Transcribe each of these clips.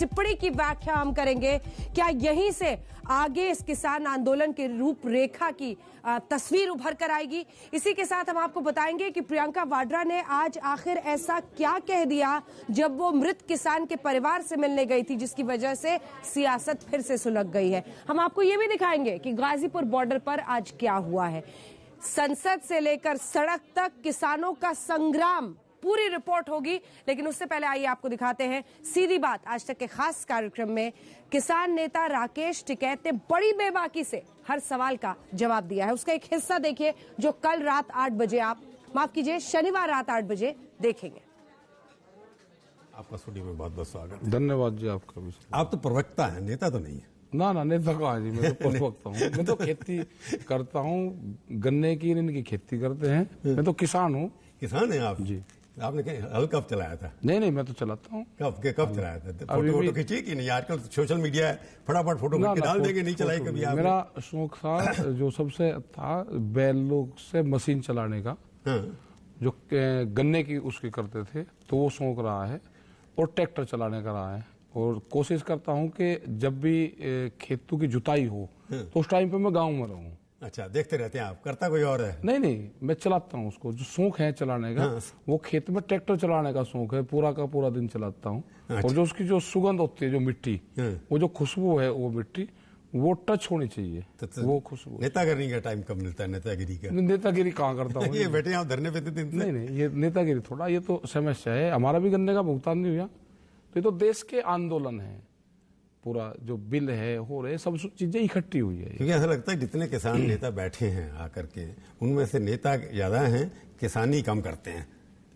टिप्पणी की व्याख्या हम करेंगे। क्या यहीं से आगे इस किसान आंदोलन के रूपरेखा की तस्वीर उभर कर आएगी? इसी के साथ हम आपको बताएंगे कि प्रियंका वाड्रा ने आज आखिर ऐसा क्या कह दिया जब वो मृत किसान के परिवार से मिलने गई थी, जिसकी वजह से सियासत फिर से सुलग गई है। हम आपको ये भी दिखाएंगे कि गाजीपुर बॉर्डर पर आज क्या हुआ है। संसद से लेकर सड़क तक किसानों का संग्राम, पूरी रिपोर्ट होगी। लेकिन उससे पहले आइए आपको दिखाते हैं सीधी बात आज तक के खास कार्यक्रम में किसान नेता राकेश टिकैत ने बड़ी बेबाकी से हर सवाल का जवाब दिया है। उसका एक हिस्सा देखिए जो कल रात 8 बजे, आप माफ कीजिए शनिवार रात 8 बजे देखेंगे। आपका स्टूडियो में बहुत बहुत स्वागत। धन्यवाद जी आपका भी। आप तो प्रवक्ता हैं, नेता तो नहीं है। ना नेता कहाँ जी, मैं तो प्रवक्ता हूँ। मैं तो खेती करता हूँ, गन्ने की इनकी खेती करते हैं। मैं तो किसान हूँ। किसान हैं आप जी। आपने हल कब चलाया था? नहीं मैं तो चलाता हूँ। कब चलाया था? फोटो खींची कि नहीं? आजकल सोशल मीडिया है, फटाफट फोटो खींच के डाल देंगे। नहीं चलाई कभी आप? मेरा शौक था जो सबसे था बैलों से मशीन चलाने का। जो गन्ने की उसकी करते थे, तो वो शौक रहा है और ट्रैक्टर चलाने का रहा है। और कोशिश करता हूं कि जब भी खेतों की जुताई हो तो उस टाइम पे मैं गांव में रहूं। अच्छा, देखते रहते हैं आप? करता कोई और है? नहीं मैं चलाता हूं उसको। जो शौक है चलाने का, वो खेत में ट्रैक्टर चलाने का शौक है। पूरा का पूरा दिन चलाता हूं। अच्छा। और जो उसकी जो सुगंध होती है, जो मिट्टी, वो जो खुशबू है, वो मिट्टी वो टच होनी चाहिए। वो खुशबू। नेतागिरी का टाइम कब मिलता है? नेतागिरी कहाँ करता हूँ? ये बैठे आप धरने पे थे? नहीं ये नेतागिरी थोड़ा, ये तो समस्या है। हमारा भी गन्ने का भुगतान नहीं हुआ, तो ये तो देश के आंदोलन है। पूरा जो बिल है हो रहे, सब चीजें इकट्ठी हुई है। क्योंकि ऐसा लगता है जितने किसान नेता बैठे हैं आकर के, उनमें से नेता ज्यादा हैं, किसानी कम करते हैं।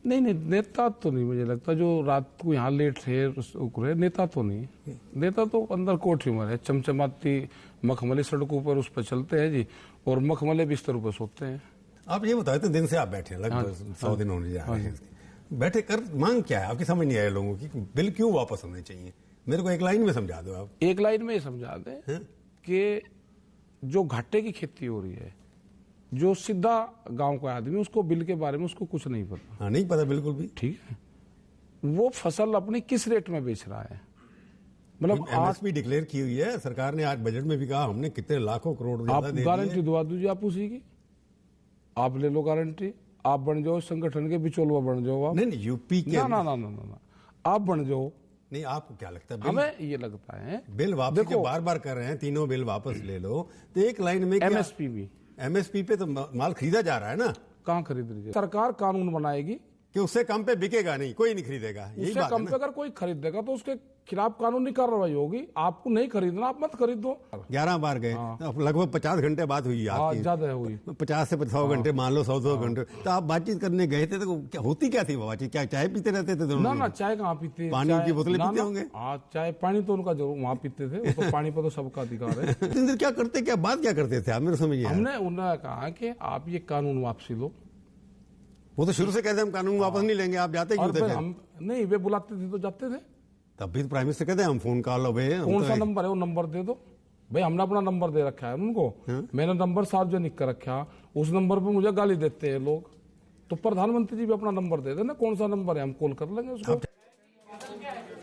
नहीं नेता तो नहीं मुझे लगता। जो रात को यहाँ लेट रहे नेता तो नहीं। नेता तो अंदर कोठी में है, चमचमाती मखमली सड़कों पर उस पर चलते हैं जी, और मखमले बिस्तरों पर सोते हैं। आप ये बताए तो दिन से आप बैठे हैं, लगभग 100 दिन होने जा रहे हैं। बैठे कर मांग क्या है आपकी? समझ नहीं आया लोगों की। बिल क्यों वापस होने चाहिए? मेरे को एक लाइन में समझा दो आप। एक लाइन में समझा दें कि जो घाटे की खेती हो रही है, जो सीधा गांव का आदमी, उसको बिल के बारे में उसको कुछ नहीं पता। हाँ, नहीं पता बिल्कुल भी। ठीक है, वो फसल अपनी किस रेट में बेच रहा है? मतलब एमएसपी डिक्लेयर की हुई है सरकार ने। आज बजट में भी कहा हमने कितने लाखों करोड़। आप गारंटी दवा दीजिए आप उसी की, आप ले लो गारंटी। आप बन जाओ संगठन के बिचौलवा बन जाओ आप। नहीं यूपी के ना आप बन जाओ। नहीं, आपको क्या लगता है? हमें ये लगता है बिल वापस जो बार कर रहे हैं, तीनों बिल वापस ले लो, तो एक लाइन में एमएसपी पे तो माल खरीदा जा रहा है ना। कहाँ खरीद रही है सरकार? कानून बनाएगी कि उससे कम पे बिकेगा नहीं, कोई नहीं खरीदेगा। उससे कम पे अगर कोई खरीदेगा तो उसके खिलाफ कानूनी कार्रवाई होगी। आपको नहीं खरीदना, आप मत खरीदो। 11 बार गए। लगभग 50 घंटे बात हुई आपकी। ज्यादा हुई, 50 से 100 घंटे मान लो, 100 घंटे। तो आप बातचीत करने गए थे तो क्या होती क्या थी वो बातचीत? क्या चाय पीते रहते थे दोनों? ना चाय कहाँ पीते, पानी की बोतलें पीते होंगे। चाय पानी तो उनका जरूर वहाँ पीते थे। तो पानी पर तो सबका अधिकार है। क्या करते, क्या बात क्या करते थे आप? मेरे समझ हमने उन्होंने कहा कि आप ये कानून वापसी लो। वो तो शुरू से कहते हम कानून वापस नहीं लेंगे, आप जाते क्यों थे? हम नहीं, वे बुलाते थे तो जाते थे। तब भी प्राइम मिनिस्टर कहते हैं हम फोन कॉल लो भाई। कौन सा नंबर है वो नंबर दे दो भाई। हमने अपना नंबर दे रखा है उनको। मैंने नंबर सार्वजनिक कर रखा। उस नंबर पे मुझे गाली देते हैं लोग, तो प्रधानमंत्री जी भी अपना नंबर दे देना। कौन सा नंबर है, हम कॉल कर लेंगे उसको।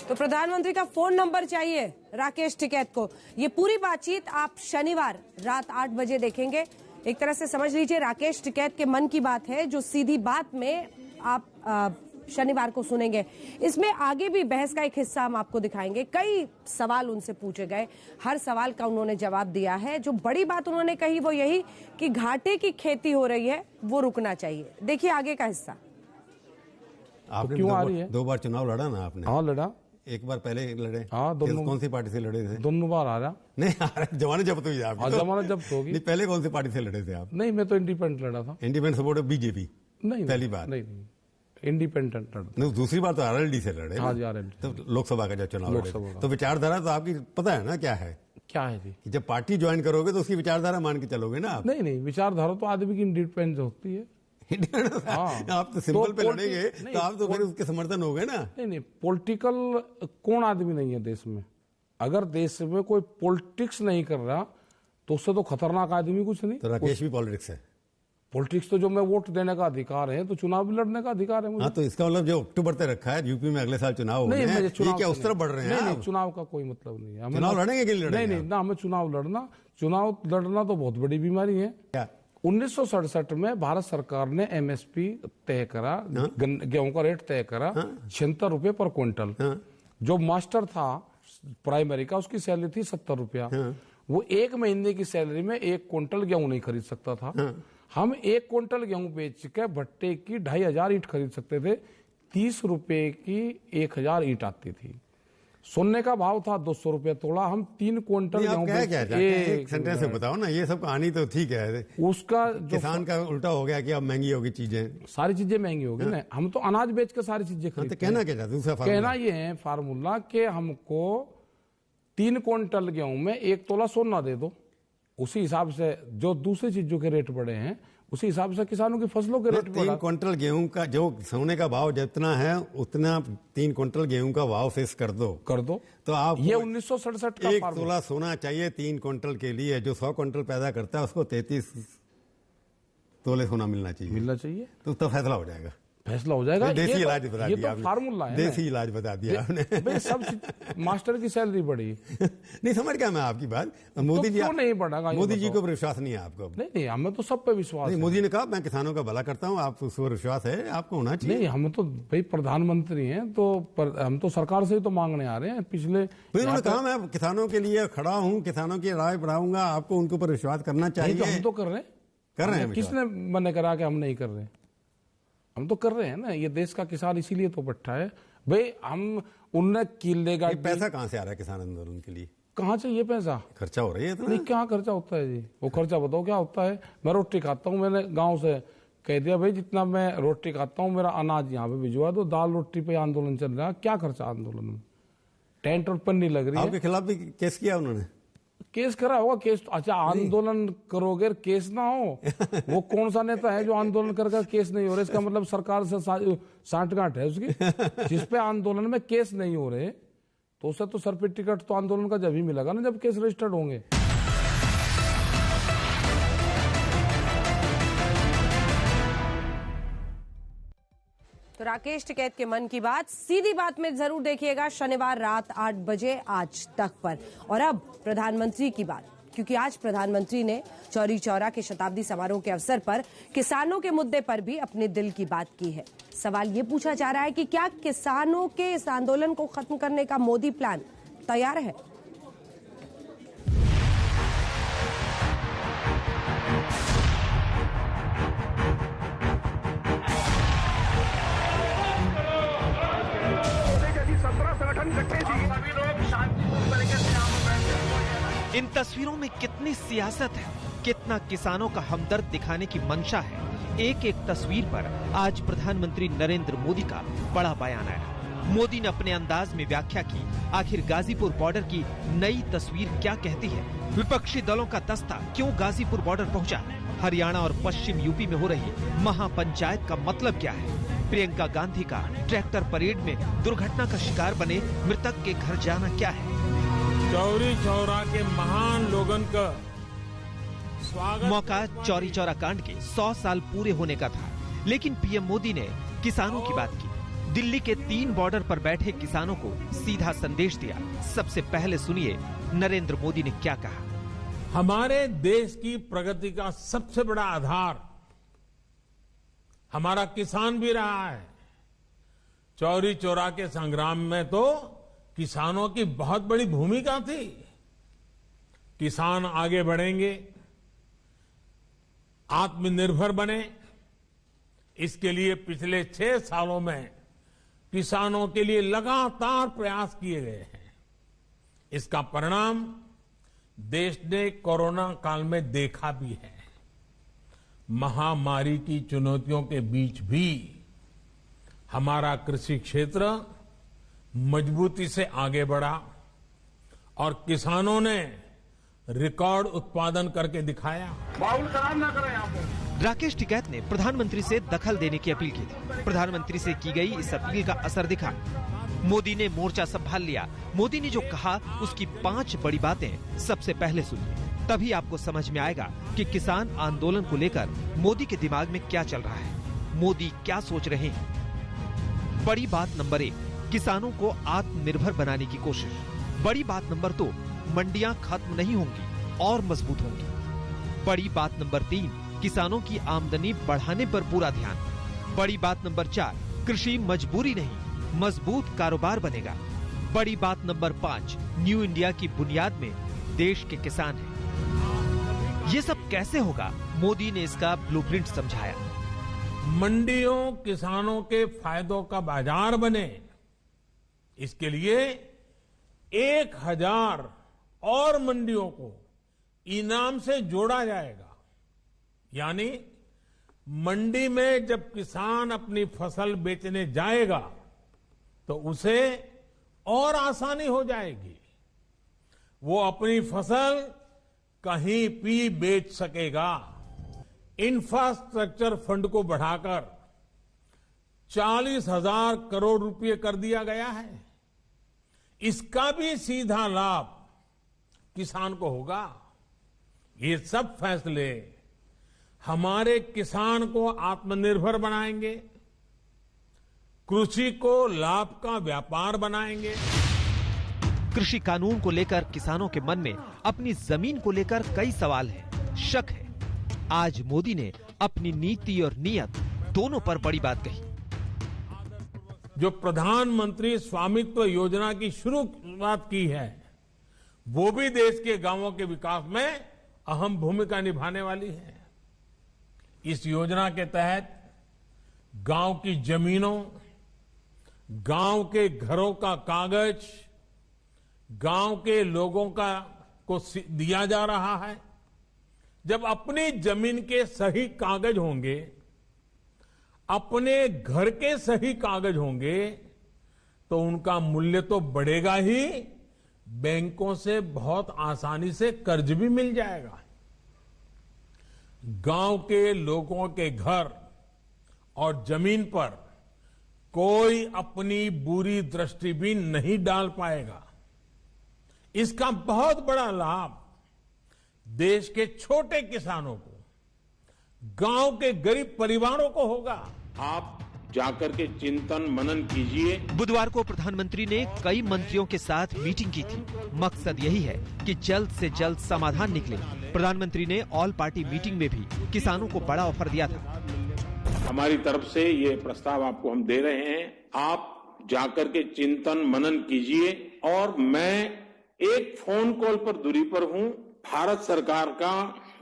तो प्रधानमंत्री का फोन नंबर चाहिए राकेश टिकैत को। ये पूरी बातचीत आप शनिवार रात 8 बजे देखेंगे। एक तरह से समझ लीजिए राकेश टिकैत के मन की बात है, जो सीधी बात में आप शनिवार को सुनेंगे। इसमें आगे भी बहस का एक हिस्सा हम आपको दिखाएंगे। कई सवाल उनसे पूछे गए, हर सवाल का उन्होंने जवाब दिया है। जो बड़ी बात उन्होंने कही वो यही कि घाटे की खेती हो रही है, वो रुकना चाहिए। देखिए आगे का हिस्सा। आपने क्यों आ रही है? 2 बार चुनाव लड़ा ना आपने? हाँ लड़ा। एक बार पहले लड़े। हाँ, दोनों। कौन सी पार्टी से लड़े थे? दोनों बार आ रहा। नहीं आ रहा, जमानत जब्त हुई आपकी। जमानत जब्त होगी। नहीं, पहले कौन सी पार्टी से लड़े थे आप? नहीं, मैं तो इंडिपेंडेंट लड़ा था। Independent support BJP? नहीं, पहली बार नहीं, इंडिपेंडेंट लड़ा। नहीं, दूसरी बार तो आरएलडी से लड़े। हाँ जी, आरएलडी। तो लोकसभा का जब चुनाव लड़े, तो विचारधारा तो आपकी पता है ना क्या है? क्या है जी? जब पार्टी ज्वाइन करोगे तो उसकी विचारधारा मान के चलोगे ना आप? नहीं, विचारधारा तो आदमी की इंडिपेंडेंस होती है। आप तो सिंपल पे लड़ेंगे तो आप तो फिर उसके समर्थन हो गए ना। नहीं, पॉलिटिकल कौन आदमी नहीं है देश में। अगर देश में कोई पॉलिटिक्स नहीं कर रहा तो उससे तो खतरनाक आदमी कुछ नहीं। तो राकेश भी पॉलिटिक्स है? पॉलिटिक्स तो जो मैं वोट देने का अधिकार है, तो चुनाव भी लड़ने का अधिकार है मुझे। हाँ, तो इसका मतलब जो अक्टूबर तक रखा है यूपी में अगले साल चुनाव होने हैं, ये क्या उस तरफ बढ़ रहे हैं? नहीं, चुनाव का कोई मतलब नहीं है। चुनाव लड़ेंगे कि लड़ेंगे? नहीं, ना हमें चुनाव लड़ना तो बहुत बड़ी बीमारी है। क्या 1967 में भारत सरकार ने एमएसपी तय करा, गेहूं का रेट तय करा 76 रुपए पर क्विंटल। जो मास्टर था प्राइमरी का, उसकी सैलरी थी 70 रुपया। वो 1 महीने की सैलरी में 1 क्विंटल गेहूं नहीं खरीद सकता था। हम 1 क्विंटल गेहूं बेच के भट्टे की 2500 ईंट खरीद सकते थे। 30 रुपए की 1000 ईंट आती थी। सोने का भाव था 200 रुपया तोड़ा। हम 3 क्विंटल गेहूं एक सेंटेंस में बताओ ना, ये सब कहानी तो ठीक है, उसका किसान का उल्टा हो गया कि अब महंगी होगी चीजें, सारी चीजें महंगी होगी ना। हम तो अनाज बेच के सारी चीजें खरीदते। तो कहना क्या चाहते? दूसरा कहना ये है फार्मूला कि हमको 3 क्विंटल गेहूं में 1 तोला सोना दे दो। उसी हिसाब से जो दूसरी चीजों के रेट बढ़े हैं, उसी हिसाब से किसानों की फसलों के रेट बढ़ा। 3 क्विंटल गेहूं का जो सोने का भाव जितना है, उतना 3 क्विंटल गेहूं का भाव फिक्स कर दो तो आप ये 1967 का 1 तोला सोना चाहिए 3 क्विंटल के लिए। जो 100 क्विंटल पैदा करता है उसको 33 तोले सोना मिलना चाहिए। तो फैसला हो जाएगा। देसी इलाज बता दिया, ये तो फार्मूला है। देसी इलाज बता दिया आपने। सब मास्टर की सैलरी बढ़ी। नहीं, समझ गया मैं आपकी बात। मोदी जी क्यों नहीं बढ़ेगा? मोदी जी को विश्वास नहीं है आपको? नहीं, हमें तो सब पे विश्वास है। मोदी ने कहा मैं किसानों का भला करता हूँ, आप उस पर विश्वास है, आपको होना चाहिए। नहीं, हम तो भाई प्रधानमंत्री हैं, तो हम तो सरकार से ही तो मांगने आ रहे हैं। पिछले उन्होंने कहा मैं किसानों के लिए खड़ा हूँ, किसानों की राय बढ़ाऊंगा, आपको उनके ऊपर विश्वास करना चाहिए। हम तो कर रहे हैं। किसने मना करा कि हम नहीं कर रहे? हम तो कर रहे हैं ना। ये देश का किसान इसीलिए तो बैठा है भाई। हम उनने किले का पैसा कहाँ से आ रहा है किसान आंदोलन के लिए? कहाँ से ये पैसा खर्चा हो रही है? नहीं, क्या खर्चा होता है जी? वो खर्चा बताओ क्या होता है? मैं रोटी खाता हूँ, मैंने गांव से कह दिया भाई जितना मैं रोटी खाता हूँ मेरा अनाज यहाँ पे भिजवा दो। दाल रोटी पे आंदोलन चल रहा है। क्या खर्चा आंदोलन में? टेंट और पन्नी लग रही है। आपके खिलाफ भी केस किया उन्होंने? केस करा होगा। केस अच्छा, आंदोलन करोगे केस ना हो? वो कौन सा नेता है जो आंदोलन करके केस नहीं हो रहे? इसका मतलब सरकार से साठगांठ है उसकी। जिसपे आंदोलन में केस नहीं हो रहे तो उससे तो सर्टिफिकेट तो आंदोलन का जब ही मिलेगा ना, जब केस रजिस्टर्ड होंगे। तो राकेश टिकैत के मन की बात सीधी बात में जरूर देखिएगा शनिवार रात 8 बजे आज तक पर। और अब प्रधानमंत्री की बात, क्योंकि आज प्रधानमंत्री ने चौरी चौरा के शताब्दी समारोह के अवसर पर किसानों के मुद्दे पर भी अपने दिल की बात की है। सवाल ये पूछा जा रहा है कि क्या किसानों के इस आंदोलन को खत्म करने का मोदी प्लान तैयार है? इन तस्वीरों में कितनी सियासत है, कितना किसानों का हमदर्द दिखाने की मंशा है। एक एक तस्वीर पर आज प्रधानमंत्री नरेंद्र मोदी का बड़ा बयान आया। मोदी ने अपने अंदाज में व्याख्या की आखिर गाजीपुर बॉर्डर की नई तस्वीर क्या कहती है। विपक्षी दलों का दस्ता क्यों गाजीपुर बॉर्डर पहुंचा? हरियाणा और पश्चिम यूपी में हो रही महापंचायत का मतलब क्या है? प्रियंका गांधी का ट्रैक्टर परेड में दुर्घटना का शिकार बने मृतक के घर जाना क्या है? चौरी चौरा के महान लोगन का स्वागत। मौका चौरी चौरा कांड के 100 साल पूरे होने का था, लेकिन पीएम मोदी ने किसानों की बात की। दिल्ली के 3 बॉर्डर पर बैठे किसानों को सीधा संदेश दिया। सबसे पहले सुनिए नरेंद्र मोदी ने क्या कहा। हमारे देश की प्रगति का सबसे बड़ा आधार हमारा किसान भी रहा है। चौरी चौरा के संग्राम में तो किसानों की बहुत बड़ी भूमिका थी। किसान आगे बढ़ेंगे, आत्मनिर्भर बने, इसके लिए पिछले 6 सालों में किसानों के लिए लगातार प्रयास किए गए हैं। इसका परिणाम देश ने कोरोना काल में देखा भी है। महामारी की चुनौतियों के बीच भी हमारा कृषि क्षेत्र मजबूती से आगे बढ़ा और किसानों ने रिकॉर्ड उत्पादन करके दिखाया। बाउल खराब ना करें आप। राकेश टिकैत ने प्रधानमंत्री से दखल देने की अपील की थी। प्रधानमंत्री से की गई इस अपील का असर दिखा। मोदी ने मोर्चा संभाल लिया। मोदी ने जो कहा उसकी 5 बड़ी बातें सबसे पहले सुनिए। तभी आपको समझ में आएगा कि किसान आंदोलन को लेकर मोदी के दिमाग में क्या चल रहा है, मोदी क्या सोच रहे हैं। बड़ी बात नंबर 1, किसानों को आत्मनिर्भर बनाने की कोशिश। बड़ी बात नंबर 2, मंडियां खत्म नहीं होंगी और मजबूत होंगी। बड़ी बात नंबर 3, किसानों की आमदनी बढ़ाने पर पूरा ध्यान। बड़ी बात नंबर 4, कृषि मजबूरी नहीं, मजबूत कारोबार बनेगा। बड़ी बात नंबर 5, न्यू इंडिया की बुनियाद में देश के किसान हैं। ये सब कैसे होगा, मोदी ने इसका ब्लूप्रिंट समझाया। मंडियों किसानों के फायदों का बाजार बने, इसके लिए 1000 और मंडियों को इनाम से जोड़ा जाएगा। यानी मंडी में जब किसान अपनी फसल बेचने जाएगा तो उसे और आसानी हो जाएगी, वो अपनी फसल कहीं भी बेच सकेगा। इंफ्रास्ट्रक्चर फंड को बढ़ाकर 40,000 करोड़ रुपए कर दिया गया है। इसका भी सीधा लाभ किसान को होगा। ये सब फैसले हमारे किसान को आत्मनिर्भर बनाएंगे, कृषि को लाभ का व्यापार बनाएंगे। कृषि कानून को लेकर किसानों के मन में अपनी जमीन को लेकर कई सवाल हैं, शक है। आज मोदी ने अपनी नीति और नियत दोनों पर बड़ी बात कही। जो प्रधानमंत्री स्वामित्व योजना की शुरुआत की है, वो भी देश के गांवों के विकास में अहम भूमिका निभाने वाली है। इस योजना के तहत गांव की जमीनों, गांव के घरों का कागज गांव के लोगों को दिया जा रहा है। जब अपनी जमीन के सही कागज होंगे, अपने घर के सही कागज होंगे, तो उनका मूल्य तो बढ़ेगा ही, बैंकों से बहुत आसानी से कर्ज भी मिल जाएगा। गांव के लोगों के घर और जमीन पर कोई अपनी बुरी दृष्टि भी नहीं डाल पाएगा। इसका बहुत बड़ा लाभ देश के छोटे किसानों को, गांव के गरीब परिवारों को होगा। आप जाकर के चिंतन मनन कीजिए। बुधवार को प्रधानमंत्री ने कई मंत्रियों के साथ मीटिंग की थी। मकसद यही है कि जल्द से जल्द समाधान निकले। प्रधानमंत्री ने ऑल पार्टी मीटिंग में भी किसानों को बड़ा ऑफर दिया था। हमारी तरफ से ये प्रस्ताव आपको हम दे रहे हैं, आप जाकर के चिंतन मनन कीजिए। और मैं एक फोन कॉल पर दूरी पर हूं, भारत सरकार का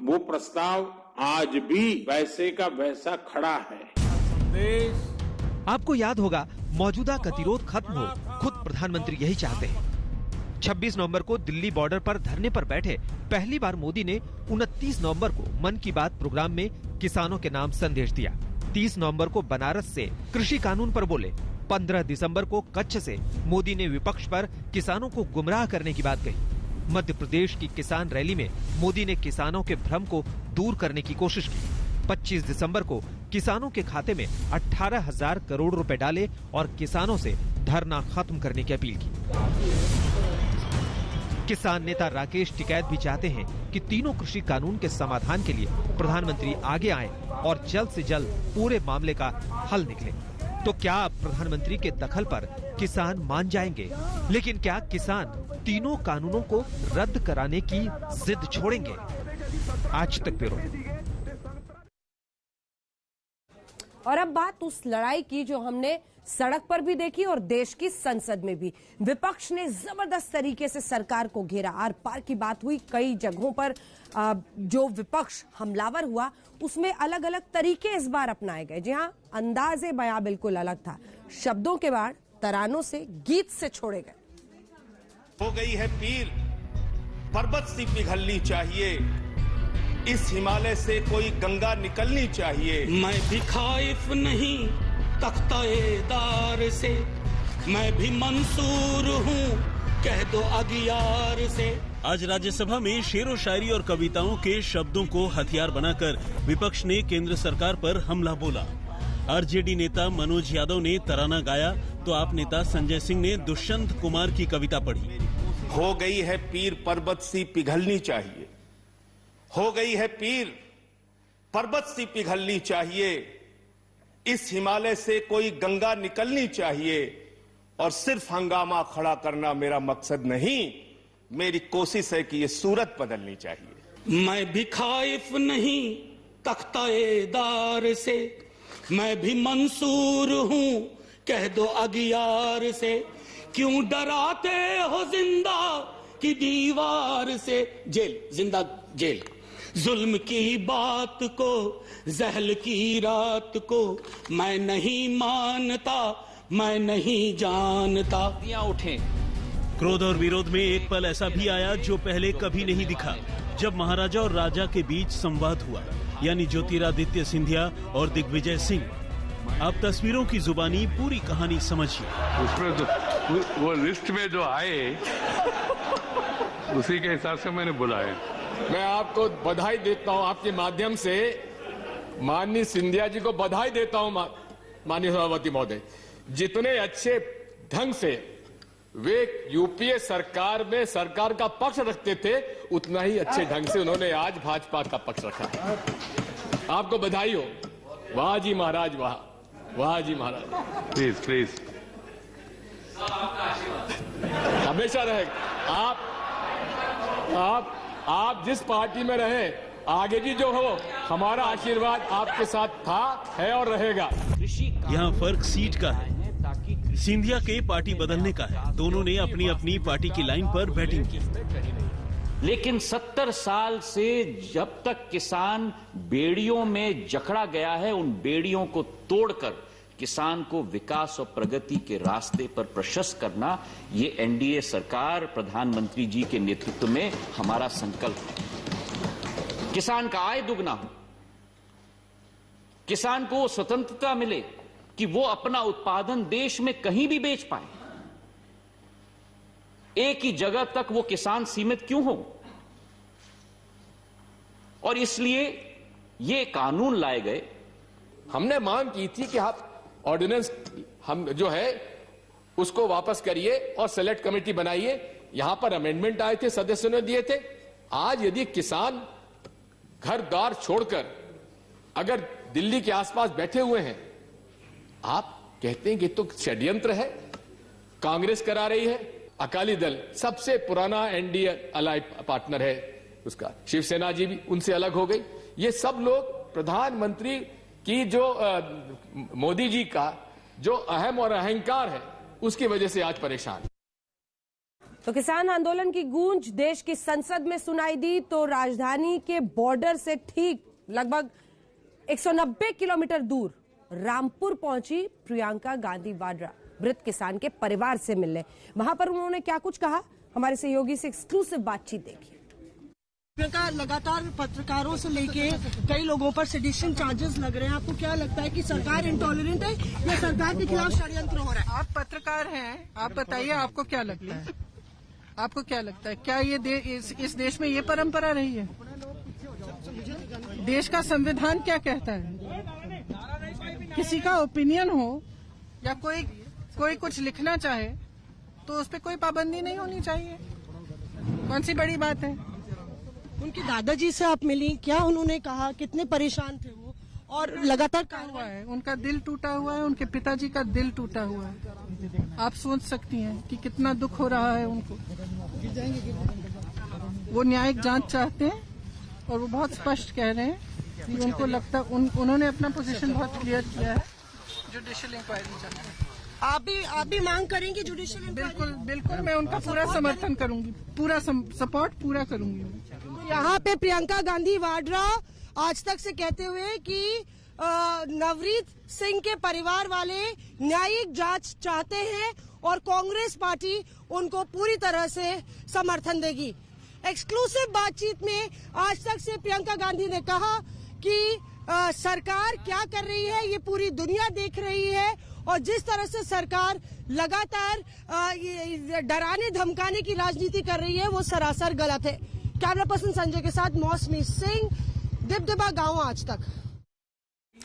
वो प्रस्ताव आज भी वैसे का वैसा खड़ा है। आपको याद होगा, मौजूदा गतिरोध खत्म हो, खुद प्रधानमंत्री यही चाहते हैं। 26 नवंबर को दिल्ली बॉर्डर पर धरने पर बैठे पहली बार मोदी ने 29 नवंबर को मन की बात प्रोग्राम में किसानों के नाम संदेश दिया। 30 नवंबर को बनारस से कृषि कानून पर बोले। 15 दिसंबर को कच्छ से मोदी ने विपक्ष पर किसानों को गुमराह करने की बात कही। मध्य प्रदेश की किसान रैली में मोदी ने किसानों के भ्रम को दूर करने की कोशिश की। 25 दिसंबर को किसानों के खाते में 18,000 करोड़ रुपए डाले और किसानों से धरना खत्म करने की अपील की। किसान नेता राकेश टिकैत भी चाहते हैं कि तीनों कृषि कानून के समाधान के लिए प्रधानमंत्री आगे आएं और जल्द से जल्द पूरे मामले का हल निकले। तो क्या प्रधानमंत्री के दखल पर किसान मान जाएंगे? लेकिन क्या किसान तीनों कानूनों को रद्द कराने की जिद छोड़ेंगे? आज तक ब्यूरो। और अब बात उस लड़ाई की जो हमने सड़क पर भी देखी और देश की संसद में भी। विपक्ष ने जबरदस्त तरीके से सरकार को घेरा, आर पार की बात हुई। कई जगहों पर जो विपक्ष हमलावर हुआ, उसमें अलग अलग तरीके इस बार अपनाए गए। जी हां, अंदाजे बयां बिल्कुल अलग था। शब्दों के बाद तरानों से, गीत से छोड़े गए। हो गई है पीर, पर्वत सी पिघलनी चाहिए, इस हिमालय से कोई गंगा निकलनी चाहिए। मैं भी खाइफ नहीं तख्ताएदार से, मैं भी मंसूर हूँ कह दो अगियार से। आज राज्यसभा में शेरो शायरी और कविताओं के शब्दों को हथियार बनाकर विपक्ष ने केंद्र सरकार पर हमला बोला। आरजेडी नेता मनोज यादव ने तराना गाया तो आप नेता संजय सिंह ने दुष्यंत कुमार की कविता पढ़ी। हो गई है पीर, पर्वत सी पिघलनी चाहिए, हो गई है पीर, पर्वत सी पिघलनी चाहिए, इस हिमालय से कोई गंगा निकलनी चाहिए, और सिर्फ हंगामा खड़ा करना मेरा मकसद नहीं, मेरी कोशिश है कि ये सूरत बदलनी चाहिए। मैं भी खाइफ नहीं तख्ताएदार से, मैं भी मंसूर हूं कह दो अगियार से, क्यों डराते हो जिंदा की दीवार से। जेल, जिंदा जेल, जुल्म की बात को, जहल की रात को मैं नहीं मानता, मैं नहीं जानता। उठे क्रोध और विरोध में एक पल ऐसा भी आया जो पहले कभी नहीं दिखा, जब महाराजा और राजा के बीच संवाद हुआ, यानी ज्योतिरादित्य सिंधिया और दिग्विजय सिंह। आप तस्वीरों की जुबानी पूरी कहानी समझिए। उसमें तो वो लिस्ट में जो आए उसी के हिसाब से मैंने बुलाया। मैं आपको बधाई देता हूं, आपके माध्यम से माननीय सिंधिया जी को बधाई देता हूं। माननीय सभापति महोदय, जितने अच्छे ढंग से वे यूपीए सरकार में सरकार का पक्ष रखते थे, उतना ही अच्छे ढंग से उन्होंने आज भाजपा का पक्ष रखा है। आपको बधाई हो। वाह जी महाराज, वाह, वाह जी महाराज। प्लीज प्लीज हमेशा रहेगा। आप जिस पार्टी में रहे, आगे भी जो हो, हमारा आशीर्वाद आपके साथ था, है और रहेगा। यहाँ फर्क सीट का है, सिंधिया के पार्टी बदलने का है। दोनों ने अपनी अपनी पार्टी की लाइन पर बैटिंग की। लेकिन 70 साल से जब तक किसान बेड़ियों में जकड़ा गया है, उन बेड़ियों को तोड़कर किसान को विकास और प्रगति के रास्ते पर प्रशस्त करना, ये एनडीए सरकार प्रधानमंत्री जी के नेतृत्व में हमारा संकल्प है। किसान का आय दुगना हो, किसान को स्वतंत्रता मिले कि वो अपना उत्पादन देश में कहीं भी बेच पाए। एक ही जगह तक वो किसान सीमित क्यों हो? और इसलिए ये कानून लाए गए। हमने मांग की थी कि आप ऑर्डिनेंस हम जो है उसको वापस करिए और सेलेक्ट कमेटी बनाइए। यहां पर अमेंडमेंट आए थे, सदस्यों ने दिए थे। आज यदि किसान घर द्वार छोड़कर अगर दिल्ली के आसपास बैठे हुए हैं, आप कहते हैं कि तो षड्यंत्र है, कांग्रेस करा रही है। अकाली दल सबसे पुराना एनडीए अलाइड पार्टनर है उसका, शिवसेना जी भी उनसे अलग हो गई। ये सब लोग प्रधानमंत्री की जो मोदी जी का जो अहम और अहंकार है, उसकी वजह से आज परेशान। तो किसान आंदोलन की गूंज देश की संसद में सुनाई दी तो राजधानी के बॉर्डर से ठीक लगभग 190 किलोमीटर दूर रामपुर पहुंची प्रियंका गांधी वाड्रा मृत किसान के परिवार से मिलने। वहां पर उन्होंने क्या कुछ कहा, हमारे सहयोगी से एक्सक्लूसिव बातचीत देखिए। प्रियंका, लगातार पत्रकारों से लेके कई लोगों पर सेडिशन चार्जेस लग रहे हैं, आपको क्या लगता है कि सरकार इंटॉलरेंट है या सरकार के खिलाफ षड्यंत्र हो रहा है? आप पत्रकार हैं, आप बताइए आपको क्या लगता है? आपको क्या लगता है, क्या ये इस देश में ये परंपरा रही है? देश का संविधान क्या कहता है? किसी का ओपिनियन हो या कोई कुछ लिखना चाहे तो उस पर कोई पाबंदी नहीं होनी चाहिए। कौन सी बड़ी बात है? उनके दादाजी से आप मिली, क्या उन्होंने कहा, कितने परेशान थे वो? और लगातार हुआ है, उनका दिल टूटा हुआ है, उनके पिताजी का दिल टूटा हुआ है। आप सोच सकती हैं कि कितना दुख हो रहा है उनको। वो न्यायिक जांच चाहते हैं और वो बहुत स्पष्ट कह रहे हैं कि उनको लगता है उन्होंने अपना पोजीशन बहुत क्लियर किया है। जुडिशियल इंक्वायरी चाहते हैं। आप भी मांग करेंगे जुडिशियल इंक्वायरी? बिल्कुल मैं उनका पूरा समर्थन करूंगी, पूरा सपोर्ट पूरा करूंगी। तो यहाँ पे प्रियंका गांधी वाड्रा आज तक से कहते हुए कि नवनीत सिंह के परिवार वाले न्यायिक जांच चाहते हैं और कांग्रेस पार्टी उनको पूरी तरह से समर्थन देगी। एक्सक्लूसिव बातचीत में आज तक से प्रियंका गांधी ने कहा कि सरकार क्या कर रही है ये पूरी दुनिया देख रही है और जिस तरह से सरकार लगातार डराने धमकाने की राजनीति कर रही है वो सरासर गलत है। कैमरा पर्सन संजय के साथ मौसमी सिंह, दिबदिबा गांव आज तक।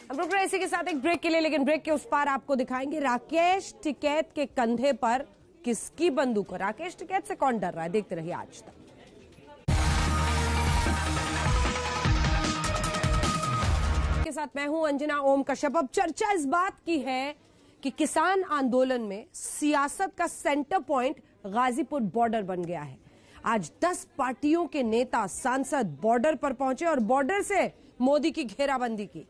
हम रुक रहे इसी के साथ एक ब्रेक के लिए, लेकिन ब्रेक के उस पार आपको दिखाएंगे राकेश टिकैत के कंधे पर किसकी बंदूक है। राकेश टिकैत से कौन डर रहा है, देखते रहिए आज तक। साथ मैं हूं अंजना ओम कश्यप। अब चर्चा इस बात की है कि किसान आंदोलन में सियासत का सेंटर पॉइंट गाजीपुर बॉर्डर बन गया है। आज 10 पार्टियों के नेता सांसद बॉर्डर पर पहुंचे और बॉर्डर से मोदी की घेराबंदी की।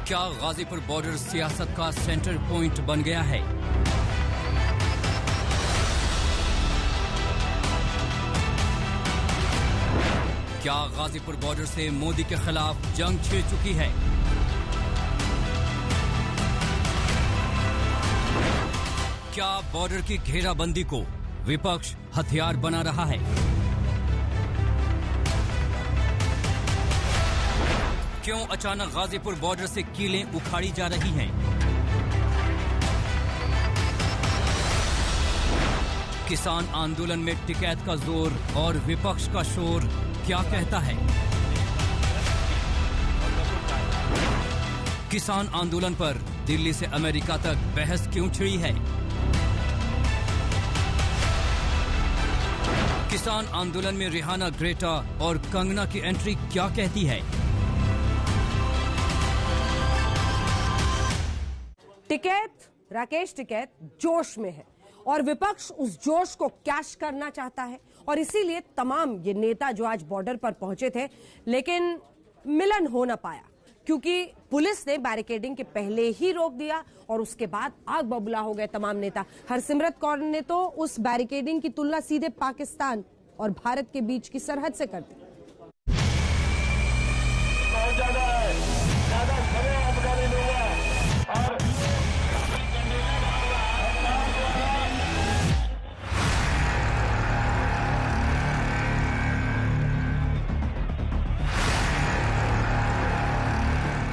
क्या गाजीपुर बॉर्डर सियासत का सेंटर पॉइंट बन गया है? क्या गाजीपुर बॉर्डर से मोदी के खिलाफ जंग छिड़ चुकी है? क्या बॉर्डर की घेराबंदी को विपक्ष हथियार बना रहा है? क्यों अचानक गाजीपुर बॉर्डर से कीलें उखाड़ी जा रही हैं? किसान आंदोलन में टिकैत का जोर और विपक्ष का शोर क्या कहता है? किसान आंदोलन पर दिल्ली से अमेरिका तक बहस क्यों छिड़ी है? किसान आंदोलन में रिहाना, ग्रेटा और कंगना की एंट्री क्या कहती है? टिकैत, राकेश टिकैत जोश में है और विपक्ष उस जोश को कैश करना चाहता है और इसीलिए तमाम ये नेता जो आज बॉर्डर पर पहुंचे थे लेकिन मिलन हो ना पाया क्योंकि पुलिस ने बैरिकेडिंग के पहले ही रोक दिया और उसके बाद आग बबूला हो गए तमाम नेता। हरसिमरत कौर ने तो उस बैरिकेडिंग की तुलना सीधे पाकिस्तान और भारत के बीच की सरहद से कर दी।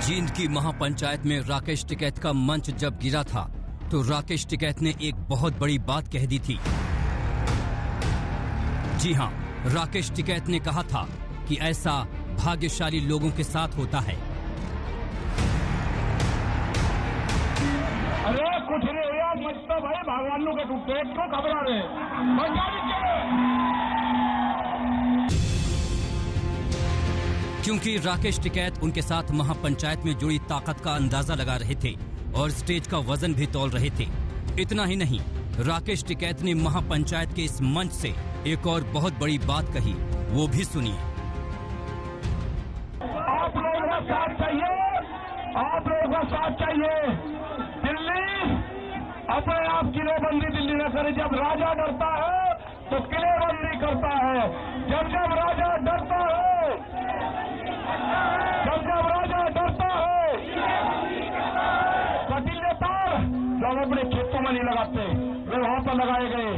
जींद की महापंचायत में राकेश टिकैत का मंच जब गिरा था तो राकेश टिकैत ने एक बहुत बड़ी बात कह दी थी। जी हां, राकेश टिकैत ने कहा था कि ऐसा भाग्यशाली लोगों के साथ होता है। अरे कुछ नहीं हुआ, मत तो भाई भगवान के टूटे क्यों घबरा रहे? क्योंकि राकेश टिकैत उनके साथ महापंचायत में जुड़ी ताकत का अंदाजा लगा रहे थे और स्टेज का वजन भी तौल रहे थे। इतना ही नहीं, राकेश टिकैत ने महापंचायत के इस मंच से एक और बहुत बड़ी बात कही, वो भी सुनिए। आप लोगों का साथ चाहिए, आप लोगों का साथ चाहिए। दिल्ली अपने आप किलेबंदी दिल्ली न करे। जब राजा डरता है तो किलेबंदी करता है। जब राजा डरता है, जब राजा डरता है, कटीले तार जो हम अपने खेतों में नहीं लगाते वे वहां पर लगाए गए।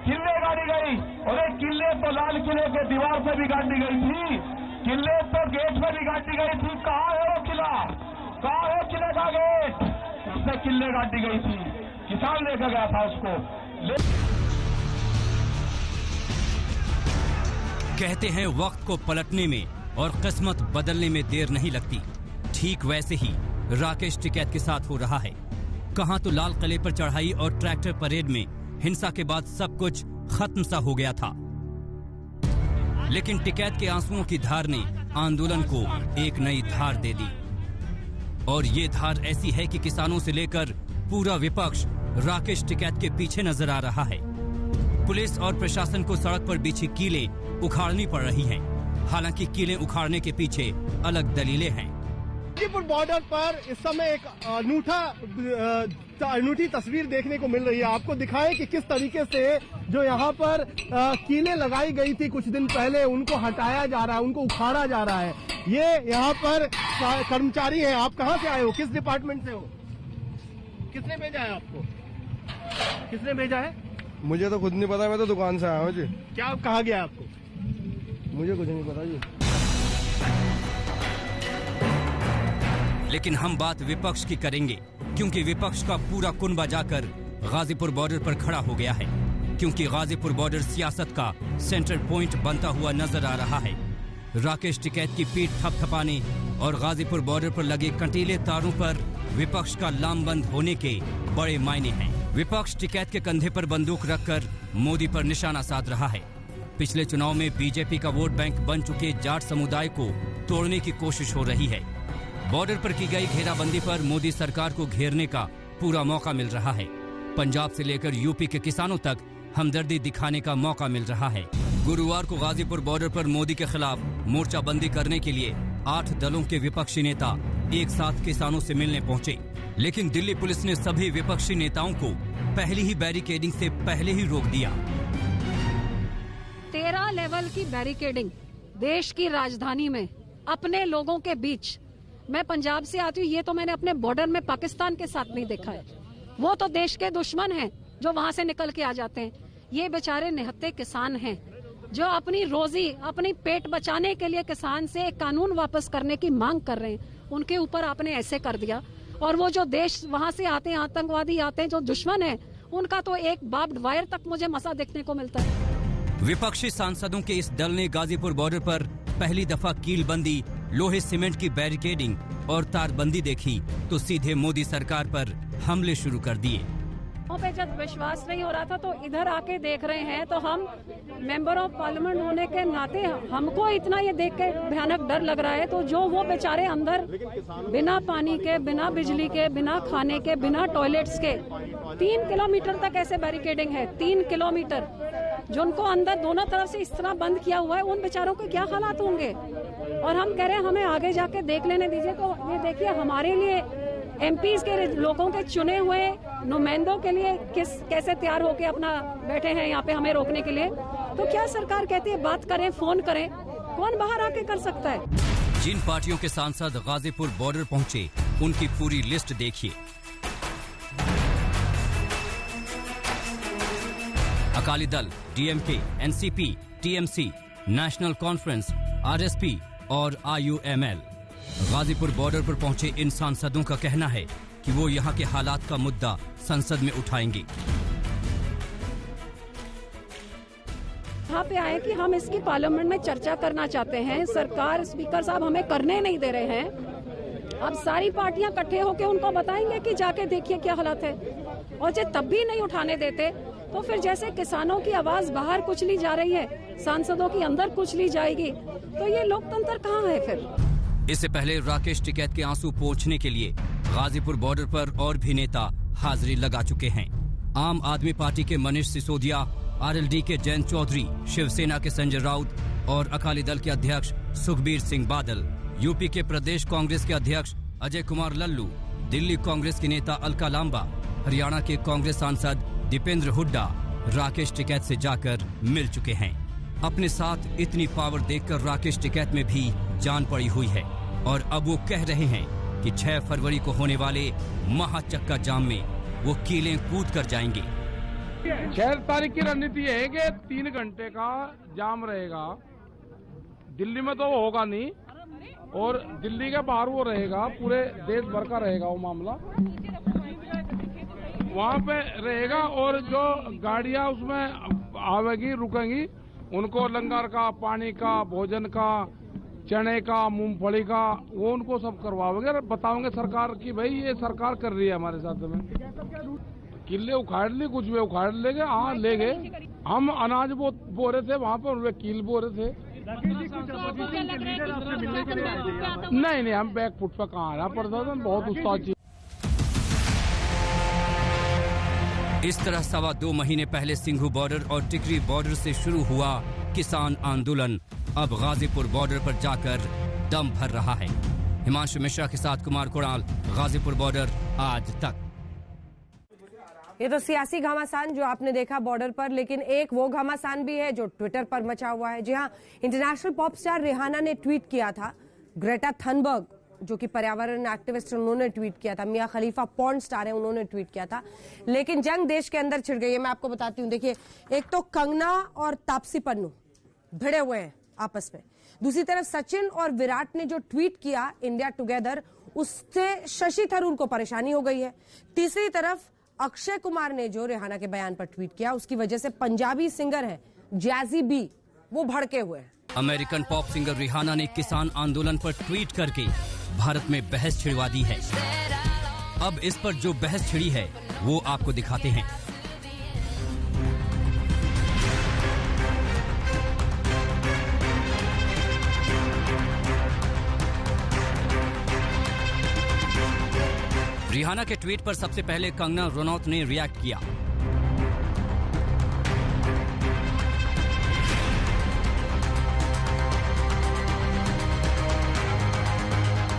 किले गाड़ी गई और एक किले तो लाल किले के दीवार पे भी गाड़ी गई थी, किले तो गेट पे भी गाड़ी गई थी। कहाँ है वो किला? कहाँ है किले का गेट? उससे किले गाड़ी गई थी, किसान लेकर गया था उसको। कहते हैं वक्त को पलटने में और किस्मत बदलने में देर नहीं लगती। ठीक वैसे ही राकेश टिकैत के साथ हो रहा है। कहां तो लाल किले पर चढ़ाई और ट्रैक्टर परेड में हिंसा के बाद सब कुछ खत्म सा हो गया था, लेकिन टिकैत के आंसुओं की धार ने आंदोलन को एक नई धार दे दी और ये धार ऐसी है कि किसानों से लेकर पूरा विपक्ष राकेश टिकैत के पीछे नजर आ रहा है। पुलिस और प्रशासन को सड़क पर बिछी कीलें उखाड़नी पड़ रही हैं। हालांकि कीलें उखाड़ने के पीछे अलग दलीलें हैं। गाजीपुर बॉर्डर पर इस समय एक अनूठी तस्वीर देखने को मिल रही है। आपको दिखाएं कि किस तरीके से जो यहाँ पर कीलें लगाई गई थी कुछ दिन पहले, उनको हटाया जा रहा है, उनको उखाड़ा जा रहा है। ये यहाँ पर कर्मचारी है। आप कहाँ से आए हो? किस डिपार्टमेंट से हो? किसने भेजा है आपको? किसने भेजा है? मुझे तो खुद नहीं पता, मैं तो दुकान से आया हूँ जी। क्या कहा गया आपको? मुझे कुछ नहीं पता जी। लेकिन हम बात विपक्ष की करेंगे क्योंकि विपक्ष का पूरा कुनबा जाकर गाजीपुर बॉर्डर पर खड़ा हो गया है, क्योंकि गाजीपुर बॉर्डर सियासत का सेंटर पॉइंट बनता हुआ नजर आ रहा है। राकेश टिकैत की पीठ थपथपाने और गाजीपुर बॉर्डर पर लगे कंटीले तारों पर विपक्ष का लामबंद होने के बड़े मायने हैं। विपक्ष टिकैत के कंधे पर बंदूक रखकर मोदी पर निशाना साध रहा है। पिछले चुनाव में बीजेपी का वोट बैंक बन चुके जाट समुदाय को तोड़ने की कोशिश हो रही है। बॉर्डर पर की गई घेराबंदी पर मोदी सरकार को घेरने का पूरा मौका मिल रहा है। पंजाब से लेकर यूपी के किसानों तक हमदर्दी दिखाने का मौका मिल रहा है। गुरुवार को गाजीपुर बॉर्डर पर मोदी के खिलाफ मोर्चाबंदी करने के लिए 8 दलों के विपक्षी नेता एक साथ किसानों से मिलने पहुंचे, लेकिन दिल्ली पुलिस ने सभी विपक्षी नेताओं को पहली ही बैरिकेडिंग से पहले ही रोक दिया। 13 लेवल की बैरिकेडिंग देश की राजधानी में अपने लोगों के बीच। मैं पंजाब से आती हूँ, ये तो मैंने अपने बॉर्डर में पाकिस्तान के साथ नहीं देखा है। वो तो देश के दुश्मन हैं जो वहाँ से निकल के आ जाते हैं। ये बेचारे निहत्थे किसान हैं जो अपनी रोजी, अपनी पेट बचाने के लिए किसान से एक कानून वापस करने की मांग कर रहे हैं। उनके ऊपर आपने ऐसे कर दिया। और वो जो देश वहाँ से आते हैं, आतंकवादी आते हैं जो दुश्मन है, उनका तो एक बार्ब्ड वायर तक मुझे मसा देखने को मिलता है। विपक्षी सांसदों के इस दल ने गाजीपुर बॉर्डर पर पहली दफा कीलबंदी, लोहे सीमेंट की बैरिकेडिंग और तारबंदी देखी तो सीधे मोदी सरकार पर हमले शुरू कर दिए। पे जब विश्वास नहीं हो रहा था तो इधर आके देख रहे हैं, तो हम मेंबर ऑफ पार्लियामेंट होने के नाते हमको इतना ये देख के भयानक डर लग रहा है। तो जो वो बेचारे अंदर बिना पानी के, बिना बिजली के, बिना खाने के, बिना टॉयलेट्स के 3 किलोमीटर तक ऐसे बैरिकेडिंग है, 3 किलोमीटर, जो उनको अंदर दोनों तरफ से इस तरह बंद किया हुआ है, उन बेचारों के क्या हालात होंगे। और हम कह रहे हैं हमें आगे जाके देख लेने दीजिए। तो ये देखिए हमारे लिए एमपीज के लोगों के चुने हुए नुमाइंदों के लिए कैसे तैयार होके अपना बैठे हैं यहाँ पे हमें रोकने के लिए। तो क्या सरकार कहती है बात करें, फोन करें, कौन बाहर आके कर सकता है। जिन पार्टियों के सांसद गाजीपुर बॉर्डर पहुँचे उनकी पूरी लिस्ट देखिए। Akali Dal, DMK, NCP, TMC, national conference, RSP और आईयूएमएल। गाजीपुर बॉर्डर पर पहुंचे इन सांसदों का कहना है कि वो यहाँ के हालात का मुद्दा संसद में उठाएंगे। यहाँ पे आए कि हम इसकी पार्लियामेंट में चर्चा करना चाहते हैं। सरकार, स्पीकर साहब हमें करने नहीं दे रहे हैं। अब सारी पार्टियां इकट्ठे होकर उनको बताएंगे कि जाके देखिए क्या हालत है। और जो तब भी नहीं उठाने देते तो फिर जैसे किसानों की आवाज बाहर कुचली जा रही है, सांसदों की अंदर कुचली जाएगी, तो ये लोकतंत्र कहाँ है फिर। इससे पहले राकेश टिकैत के आंसू पोंछने के लिए गाजीपुर बॉर्डर पर और भी नेता हाजिरी लगा चुके हैं। आम आदमी पार्टी के मनीष सिसोदिया, आरएलडी के जयंत चौधरी, शिवसेना के संजय राउत और अकाली दल के अध्यक्ष सुखबीर सिंह बादल, यूपी के प्रदेश कांग्रेस के अध्यक्ष अजय कुमार लल्लू, दिल्ली कांग्रेस के नेता अलका लांबा, हरियाणा के कांग्रेस सांसद दीपेंद्र हुड्डा राकेश टिकैत से जाकर मिल चुके हैं। अपने साथ इतनी पावर देखकर राकेश टिकैत में भी जान पड़ी हुई है और अब वो कह रहे हैं कि 6 फरवरी को होने वाले महाचक्का जाम में वो कीलें कूद कर जाएंगे। 6 तारीख की रणनीति है कि 3 घंटे का जाम रहेगा। दिल्ली में तो होगा नहीं और दिल्ली के बाहर वो रहेगा, पूरे देश भर का रहेगा वो मामला, वहाँ पे रहेगा। और जो गाड़ियाँ उसमें आवेगी, रुकेंगी, उनको लंगर का, पानी का, भोजन का, चने का, मूंगफली का, वो उनको सब करवाओगे और बताओगे सरकार की भाई ये सरकार कर रही है हमारे साथ में। किले उखाड़ ली, कुछ भी उखाड़ लेंगे, हाँ ले गए। हम अनाज बो रहे थे वहाँ पर, वे कील बो रहे थे। नहीं, हम बैक फुट पर कहाँ आना पड़ता था, बहुत उस्ताद। इस तरह 2.25 महीने पहले सिंघू बॉर्डर और टिकरी बॉर्डर से शुरू हुआ किसान आंदोलन अब गाजीपुर बॉर्डर पर जाकर दम भर रहा है। हिमांशु मिश्रा के साथ कुमार कुणाल, गाजीपुर बॉर्डर आज तक। ये तो सियासी घमासान जो आपने देखा बॉर्डर पर, लेकिन एक वो घमासान भी है जो ट्विटर पर मचा हुआ है। जी हाँ, इंटरनेशनल पॉप स्टार रिहाना ने ट्वीट किया था, ग्रेटा थनबर्ग जो कि पर्यावरण एक्टिविस्ट है उन्होंने ट्वीट किया था, मियां खलीफा पॉर्न स्टार है उन्होंने ट्वीट किया था, लेकिन जंग देश के अंदर छिड़ गई है। मैं आपको बताती हूँ, देखिए एक तो कंगना और तापसी पन्नू भिड़े हुए हैं आपस में, दूसरी तरफ सचिन और विराट ने जो ट्वीट किया इंडिया टुगेदर, उससे शशि थरूर को परेशानी हो गई है। तीसरी तरफ अक्षय कुमार ने जो रिहाना के बयान पर ट्वीट किया, उसकी वजह से पंजाबी सिंगर है जैजी बी, वो भड़के हुए हैं। अमेरिकन पॉप सिंगर रिहाना ने किसान आंदोलन पर ट्वीट करके भारत में बहस छिड़वा दी है। अब इस पर जो बहस छिड़ी है वो आपको दिखाते हैं। रिहाना के ट्वीट पर सबसे पहले कंगना रनौत ने रिएक्ट किया।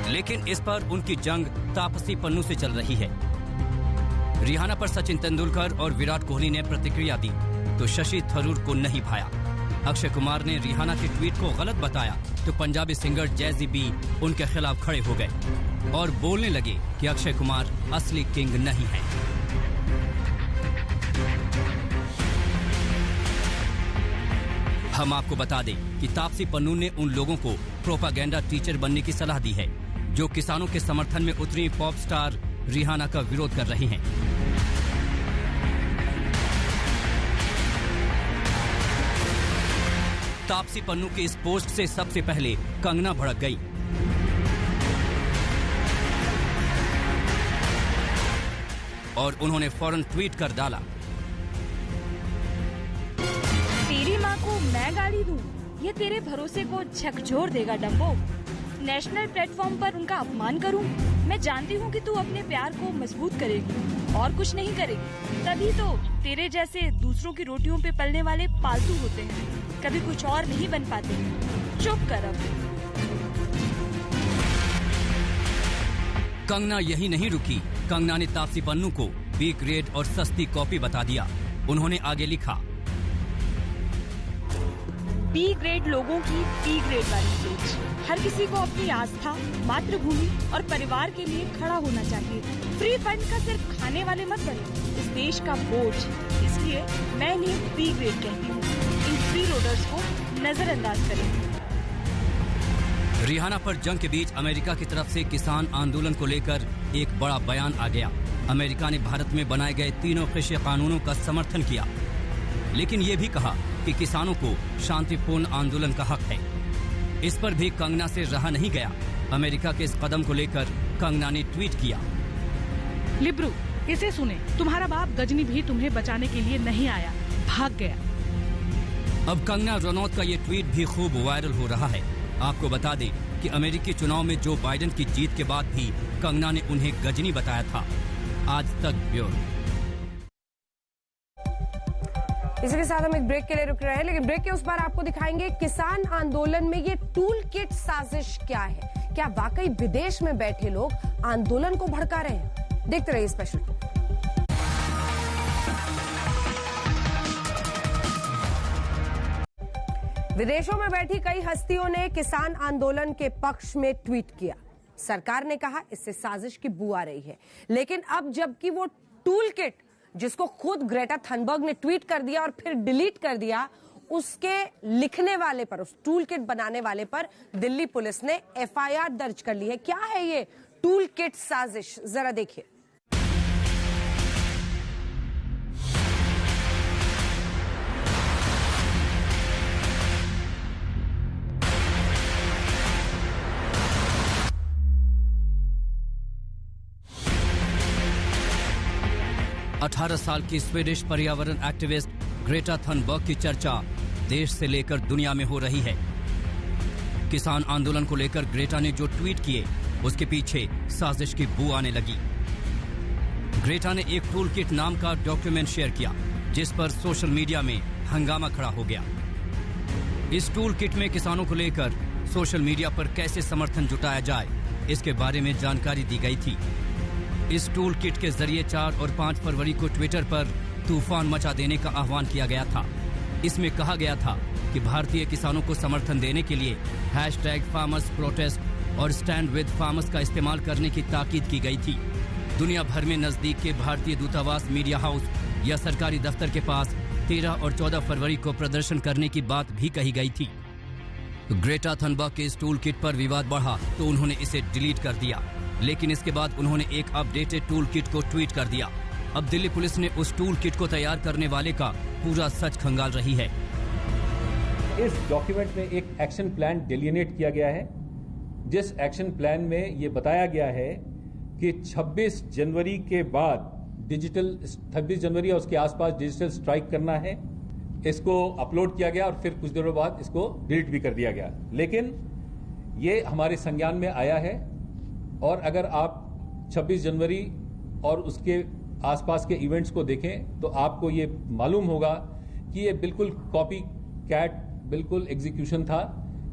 लेकिन इस पर उनकी जंग तापसी पन्नू से चल रही है। रिहाना पर सचिन तेंदुलकर और विराट कोहली ने प्रतिक्रिया दी तो शशि थरूर को नहीं भाया। अक्षय कुमार ने रिहाना के ट्वीट को गलत बताया तो पंजाबी सिंगर जैज़ी बी उनके खिलाफ खड़े हो गए और बोलने लगे कि अक्षय कुमार असली किंग नहीं है। हम आपको बता दें कि तापसी पन्नू ने उन लोगों को प्रोपागेंडा टीचर बनने की सलाह दी है जो किसानों के समर्थन में उतरी पॉप स्टार रिहाना का विरोध कर रही हैं। तापसी पन्नू के इस पोस्ट से सबसे पहले कंगना भड़क गई। और उन्होंने फौरन ट्वीट कर डाला, तेरी माँ को मैं गाली दूं, ये तेरे भरोसे को झकझोर देगा डम्बो। नेशनल प्लेटफॉर्म पर उनका अपमान करूं? मैं जानती हूँ कि तू अपने प्यार को मजबूत करेगी और कुछ नहीं करेगी। तभी तो तेरे जैसे दूसरों की रोटियों पे पलने वाले पालतू होते हैं, कभी कुछ और नहीं बन पाते। चुप कर अब। कंगना यही नहीं रुकी। कंगना ने तापसी पन्नू को बी ग्रेड और सस्ती कॉपी बता दिया। उन्होंने आगे लिखा, बी ग्रेड लोगों की बी ग्रेड वाली सोच। हर किसी को अपनी आस्था, मातृभूमि और परिवार के लिए खड़ा होना चाहिए। फ्री फंड का सिर्फ खाने वाले मत बने, इस देश का बोझ। इसलिए मैं इन्हें बी ग्रेड कहती हूँ। इन फ्री लोडर्स को नजरअंदाज करें। रिहाना पर जंग के बीच अमेरिका की तरफ से किसान आंदोलन को लेकर एक बड़ा बयान आ गया। अमेरिका ने भारत में बनाए गए तीनों कृषि कानूनों का समर्थन किया, लेकिन ये भी कहा कि किसानों को शांतिपूर्ण आंदोलन का हक है। इस पर भी कंगना से रहा नहीं गया। अमेरिका के इस कदम को लेकर कंगना ने ट्वीट किया, लिब्रू इसे सुने, तुम्हारा बाप गजनी भी तुम्हें बचाने के लिए नहीं आया, भाग गया। अब कंगना रनौत का ये ट्वीट भी खूब वायरल हो रहा है। आपको बता दें कि अमेरिकी चुनाव में जो बाइडेन की जीत के बाद भी कंगना ने उन्हें गजनी बताया था। आज तक ब्यूरो। इसी के साथ हम एक ब्रेक के लिए रुक रहे हैं, लेकिन ब्रेक के उस बार आपको दिखाएंगे किसान आंदोलन में ये टूल किट साजिश क्या है। क्या वाकई विदेश में बैठे लोग आंदोलन को भड़का रहे हैं? देखते रहिए स्पेशल। विदेशों में बैठी कई हस्तियों ने किसान आंदोलन के पक्ष में ट्वीट किया। सरकार ने कहा इससे साजिश की बू आ रही है, लेकिन अब जबकि वो टूल किट जिसको खुद ग्रेटा थनबर्ग ने ट्वीट कर दिया और फिर डिलीट कर दिया, उसके लिखने वाले पर, उस टूल किट बनाने वाले पर दिल्ली पुलिस ने एफआईआर दर्ज कर ली है। क्या है ये टूल किट साजिश, जरा देखिए। अठारह साल की स्वीडिश पर्यावरण एक्टिविस्ट ग्रेटा थनबर्ग की चर्चा देश से लेकर दुनिया में हो रही है। किसान आंदोलन को लेकर ग्रेटा ने जो ट्वीट किए उसके पीछे साजिश की बू आने लगी। ग्रेटा ने एक टूल किट नाम का डॉक्यूमेंट शेयर किया जिस पर सोशल मीडिया में हंगामा खड़ा हो गया। इस टूल किट में किसानों को लेकर सोशल मीडिया पर कैसे समर्थन जुटाया जाए इसके बारे में जानकारी दी गई थी। इस टूल किट के जरिए 4 और 5 फरवरी को ट्विटर पर तूफान मचा देने का आह्वान किया गया था। इसमें कहा गया था कि भारतीय किसानों को समर्थन देने के लिए #फार्मर्स प्रोटेस्ट और स्टैंड विद फार्मर्स का इस्तेमाल करने की ताकीद की गई थी। दुनिया भर में नजदीक के भारतीय दूतावास, मीडिया हाउस या सरकारी दफ्तर के पास 13 और 14 फरवरी को प्रदर्शन करने की बात भी कही गई थी। ग्रेटा थनबर्ग के इस टूल किट पर विवाद बढ़ा तो उन्होंने इसे डिलीट कर दिया, लेकिन इसके बाद उन्होंने एक अपडेटेड टूल किट को ट्वीट कर दिया। अब दिल्ली पुलिस ने उस टूल किट को तैयार करने वाले का पूरा सच खंगाल रही है। इस डॉक्यूमेंट में एक एक्शन प्लान डिलिनेट किया गया है, जिस एक्शन प्लान में ये बताया गया है कि 26 जनवरी के बाद डिजिटल 26 जनवरी और उसके आसपास डिजिटल स्ट्राइक करना है। इसको अपलोड किया गया और फिर कुछ देरों बाद इसको डिलीट भी कर दिया गया, लेकिन ये हमारे संज्ञान में आया है। और अगर आप 26 जनवरी और उसके आसपास के इवेंट्स को देखें तो आपको ये मालूम होगा कि ये बिल्कुल कॉपी कैट बिल्कुल एग्जीक्यूशन था।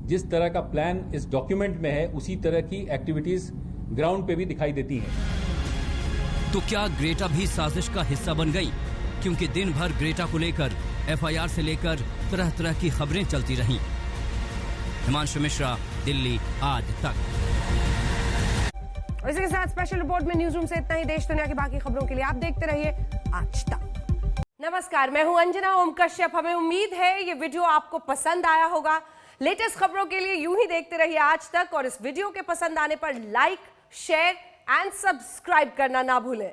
जिस तरह का प्लान इस डॉक्यूमेंट में है उसी तरह की एक्टिविटीज ग्राउंड पे भी दिखाई देती हैं। तो क्या ग्रेटा भी साजिश का हिस्सा बन गई? क्योंकि दिन भर ग्रेटा को लेकर एफआईआर से लेकर तरह तरह की खबरें चलती रहीं। हिमांशु मिश्रा, दिल्ली आज तक। इसी के साथ स्पेशल रिपोर्ट में न्यूज रूम से इतना ही। देश दुनिया की बाकी खबरों के लिए आप देखते रहिए आज तक। नमस्कार, मैं हूं अंजना ओम कश्यप। हमें उम्मीद है ये वीडियो आपको पसंद आया होगा। लेटेस्ट खबरों के लिए यूं ही देखते रहिए आज तक, और इस वीडियो के पसंद आने पर लाइक, शेयर एंड सब्सक्राइब करना ना भूलें।